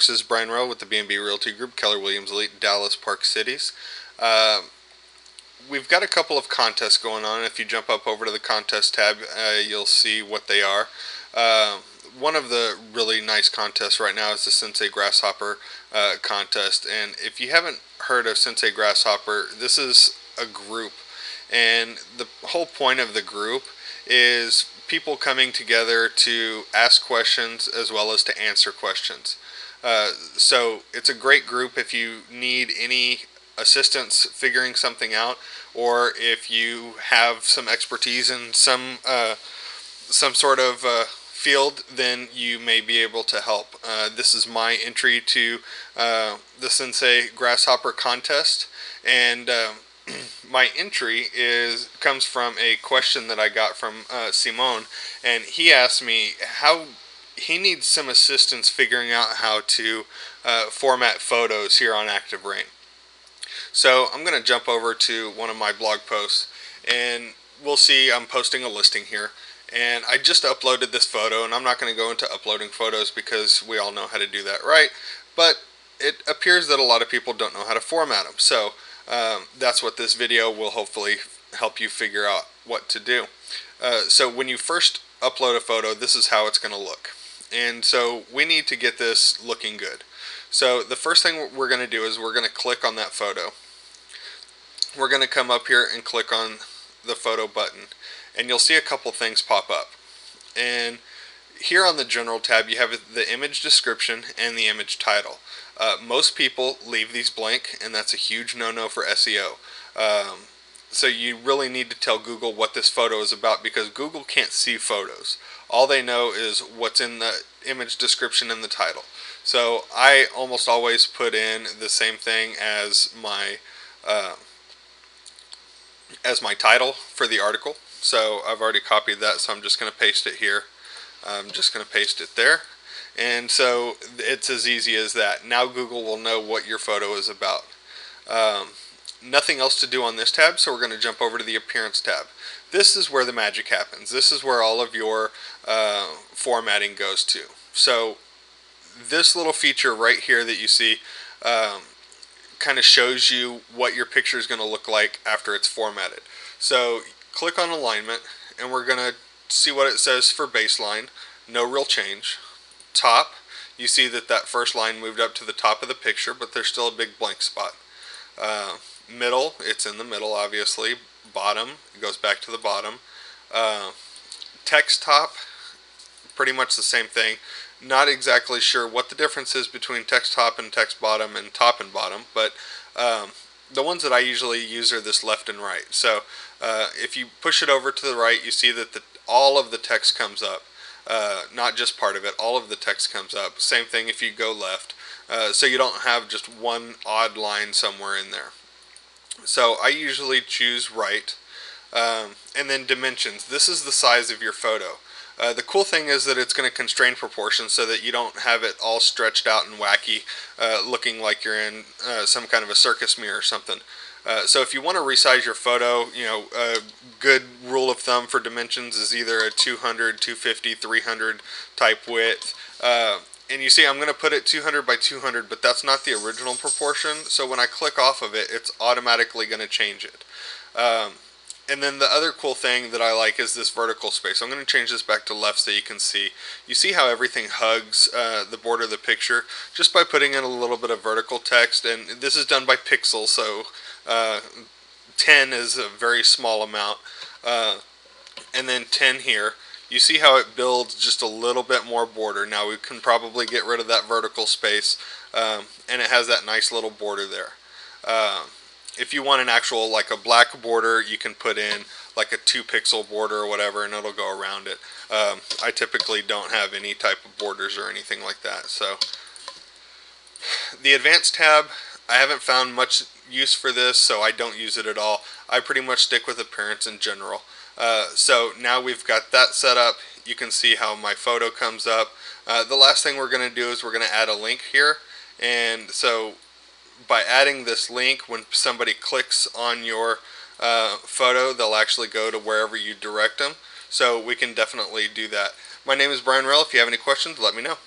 folks, this is Brian Rowe with the B&B Realty Group, Keller Williams Elite, Dallas Park Cities. Uh, we've got a couple of contests going on. If you jump up over to the contest tab, you'll see what they are. One of the really nice contests right now is the Sensei Grasshopper contest. And if you haven't heard of Sensei Grasshopper, this is a group. And the whole point of the group is people coming together to ask questions as well as to answer questions. So it's a great group if you need any assistance figuring something out, or if you have some expertise in some sort of field, then you may be able to help. This is my entry to the Sensei Grasshopper contest, and my entry comes from a question that I got from Simone, and he asked me how he needs some assistance figuring out how to format photos here on Active Rain. So I'm going to jump over to one of my blog posts, and we'll see I'm posting a listing here. And I just uploaded this photo, and I'm not going to go into uploading photos because we all know how to do that right. But it appears that a lot of people don't know how to format them. So that's what this video will hopefully help you figure out what to do. So when you first upload a photo, this is how it's going to look. And so we need to get this looking good. So the first thing we're going to do is we're going to click on that photo. We're going to come up here and click on the photo button, and you'll see a couple things pop up. And here on the General tab, you have the image description and the image title. Most people leave these blank, and that's a huge no-no for SEO. So you really need to tell Google what this photo is about, because Google can't see photos. All they know is what's in the image description and the title. So I almost always put in the same thing as my title for the article. So I've already copied that, so I'm just going to paste it here. I'm just going to paste it there. And so it's as easy as that. Now Google will know what your photo is about. Nothing else to do on this tab, so we're going to jump over to the Appearance tab. This is where the magic happens. This is where all of your formatting goes to. So this little feature right here that you see kind of shows you what your picture is going to look like after it's formatted. So click on Alignment, and we're going to see what it says for baseline. No real change. Top, you see that first line moved up to the top of the picture, but there's still a big blank spot. Middle, it's in the middle, obviously. Bottom, it goes back to the bottom. Text top, pretty much the same thing. Not exactly sure what the difference is between text top and text bottom and top and bottom, but the ones that I usually use are this left and right. So if you push it over to the right, you see that all of the text comes up. Not just part of it, all of the text comes up. Same thing if you go left. So you don't have just one odd line somewhere in there. So I usually choose right. And then dimensions. This is the size of your photo. The cool thing is that it's going to constrain proportions so that you don't have it all stretched out and wacky, looking like you're in some kind of a circus mirror or something. So if you want to resize your photo, a good rule of thumb for dimensions is either a 200, 250, 300 type width. And you see I'm going to put it 200 by 200, but that's not the original proportion. So when I click off of it, it's automatically going to change it. And then the other cool thing that I like is this vertical space. I'm going to change this back to left so you can see. You see how everything hugs the border of the picture just by putting in a little bit of vertical text. And this is done by pixels, so 10 is a very small amount. And then 10 here. You see how it builds just a little bit more border. Now we can probably get rid of that vertical space, and it has that nice little border there. If you want an actual, like a black border, you can put in like a 2-pixel border or whatever, and it'll go around it. I typically don't have any type of borders or anything like that. So the Advanced tab, I haven't found much use for this, so I don't use it at all. I pretty much stick with Appearance in general. So now we've got that set up. You can see how my photo comes up. The last thing we're going to do is we're going to add a link here. And so by adding this link, when somebody clicks on your photo, they'll actually go to wherever you direct them. So we can definitely do that. My name is Brian Rowe. If you have any questions, let me know.